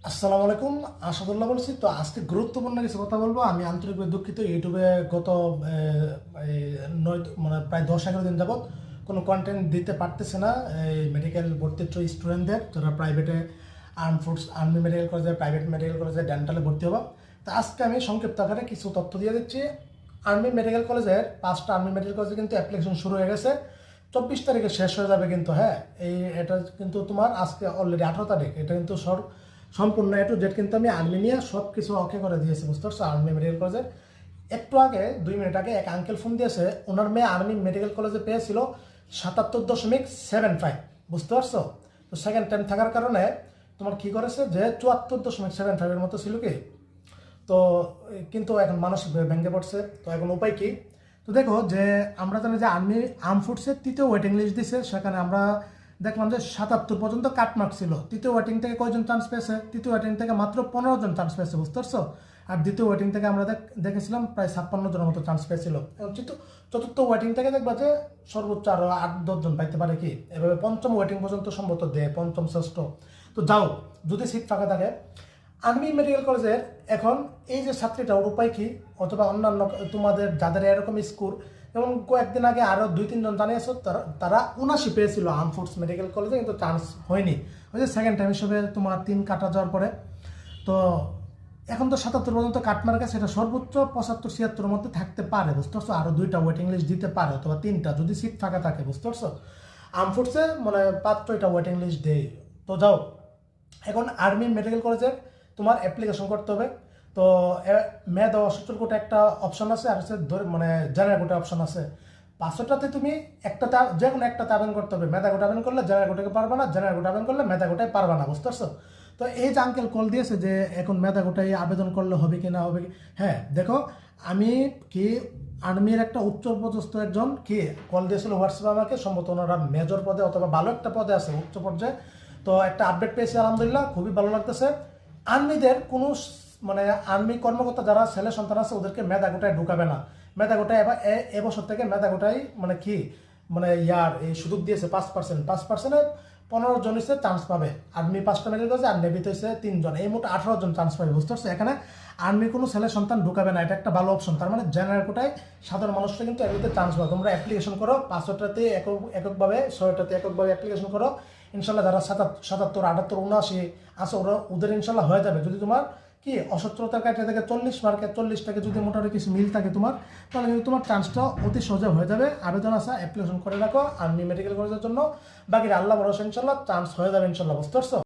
আসসালামু আলাইকুম, আসাদুল্লাহ বলছি। তো আজকে গুরুত্বপূর্ণ কিছু কথা বলবো। আমি আন্তরিকভাবে দুঃখিত, ইউটিউবে গত মানে প্রায় 10-11 দিন যাবৎ কোনো কন্টেন্ট দিতে পারতেছে না এই মেডিকেল ভর্তির স্টুডেন্টদের, যারা প্রাইভেটে আর্মি মেডিকেল কলেজে, প্রাইভেট মেডিকেল কলেজে ডেন্টালে ভর্তি হবো। তো আজকে আমি সংক্ষিপ্ত আকারে কিছু তথ্য দিয়ে দিচ্ছি। আর্মি মেডিকেল কলেজের 5টা আর্মি মেডিকেল কলেজে কিন্তু অ্যাপ্লিকেশন শুরু হয়ে গেছে। 24 তারিখে শেষ হয়ে যাবে কিন্তু। হ্যাঁ, এটা কিন্তু তোমার আজকে অলরেডি 18 তারিখ। এটা কিন্তু সম্পূর্ণ A to Z কিন্তু আমি আর্মি নিয়ে সব কিছু ওকে করে দিয়েছি, বুঝতে পারছো। আর্মি মেডিকেল কলেজের একটু আগে 2 মিনিট আগে এক আঙ্কেল ফোন দিয়েছে, ওনার মেয়ে আর্মি মেডিকেল কলেজে পেয়েছিল 77.75, বুঝতে পারছো। তো সেকেন্ড টাইম থাকার কারণে তোমার কি করেছে যে 74.75 এর মতো ছিল কি। তো কিন্তু এখন মানুষ ভেঙে পড়ছে। তো এখন উপায় কি? তো দেখো যে আমরা জানি যে আর্ম ফোর্সের 3য় ওয়েটিং লিস্ট দিছে, সেখানে আমরা দেখলাম যে 77 পর্যন্ত কাটমার্ক ছিল। 3য় ওয়েটিং থেকে কয়জন চান্স পেয়েছে? 3য় ওয়েটিং থেকে মাত্র 15 জন চান্স পেয়েছে, বুঝতে পারছো। আর 2য় ওয়েটিং থেকে আমরা দেখেছিলাম প্রায় 56 জনের মতো চান্স পেয়েছিল। চতুর্থ ওয়েটিং থেকে দেখবা যে সর্বোচ্চ আরো 8-10 জন পাইতে পারে কি। এভাবে পঞ্চম ওয়েটিং পর্যন্ত সম্ভবত দেয়, পঞ্চম ষষ্ঠ। তো যাও, যদি সিট ফাঁকা থাকে আর্মি মেডিকেল কলেজের এখন এই যে ছাত্রীটা, ওর উপায় কি? অথবা অন্যান্য তোমাদের যাদের এরকম স্কোর, যেমন কয়েকদিন আগে আরও 2-3 জন জানিয়েছো, তারা 79 পেয়েছিল আর্ম ফোর্স মেডিকেল কলেজে, কিন্তু চান্স হয়নি। ওই যে সেকেন্ড টাইম হিসেবে তোমার 3 কাটা যাওয়ার পরে। তো এখন তো 77 পর্যন্ত কাটমার্কে, সেটা সর্বোচ্চ 75-76 মধ্যে থাকতে পারে, বুঝতে পারছো। আরও 2টা ওয়েটিং লিস্ট দিতে পারে, অথবা 3টা যদি সিট ফাঁকা থাকে, বুঝতে পারছো। আর্ম ফোর্সে মানে 5টা ওয়েটিং লিস্ট দেয়। তো যাও, এখন আর্মি মেডিকেল কলেজের তোমার অ্যাপ্লিকেশন করতে হবে। তো মেধা অসচ্ছল কোটা একটা অপশন আছে, আর হচ্ছে মানে জেনারেল কোটা অপশন আছে। 5টাতে তুমি যে কোনো একটাতে আবেদন করতে হবে। মেধা কোটা আবেদন করলে জেনারেল কোটাকে পারবে না, জেনারেল কোটা আবেদন করলে মেধা কোটায় পারবে না, বুঝতে পারছো। তো এই যে আঙ্কেল কল দিয়েছে যে এখন মেধা কোটায় আবেদন করলে হবে কি না হবে কি। হ্যাঁ দেখো, আমি কি আর্মির একটা উচ্চ পদস্থ একজন কি কল দিয়েছিল হোয়াটসঅ্যাপে আমাকে, সম্ভবত ওনারা মেজর পদে অথবা ভালো একটা পদে আছে, উচ্চ পর্যায়ে। তো একটা আপডেট পেয়েছি, আলহামদুলিল্লাহ, খুবই ভালো লাগতেছে। আর্মিদের কোনো মানে আর্মি কর্মকর্তা যারা ছেলে সন্তান আছে, ওদেরকে মেধা কোটায় ঢুকাবে না। মেধা কোটায় এবার এবছর থেকে মেধা কোটায় মানে কি মানে এই সুযোগ দিয়েছে 5%। 5%-এ 15 জন হচ্ছে চান্স পাবে। আর্মি 5টা মেডিকেল কলেজে, আর নেভিতে হচ্ছে 3 জন, এই মোট 18 জন চান্স পাবে, বুঝতে পারছো। এখানে আর্মি কোনো ছেলে সন্তান ঢুকাবে না, এটা একটা ভালো অপশন। তার মানে জেনারেল কোটায় সাধারণ মানুষরা কিন্তু এগুলোতে চান্স পাবে। তোমরা অ্যাপ্লিকেশন করো, 5টাতে এককভাবে, 6টাতে এককভাবে অ্যাপ্লিকেশন করো। ইনশাল্লাহ যারা 77, 78, 79 আছে, ওদের ইনশাল্লাহ হয়ে যাবে। যদি তোমার কি অসচ্ছলতার ক্রাইটেরিয়া থেকে 40 মার্কে 40টাকে যদি মোটামুটি কিছু মিল থাকে তোমার, তাহলে কিন্তু তোমার চান্সটা অতি সহজে হয়ে যাবে। আবেদন আসা অ্যাপ্লিকেশন করে রাখো আর্মি মেডিকেল কলেজের জন্য। বাকিরা আল্লাহ ভরসা, ইনশাল্লাহ চান্স হয়ে যাবে ইনশাল্লাহ, বুঝতে পারছো।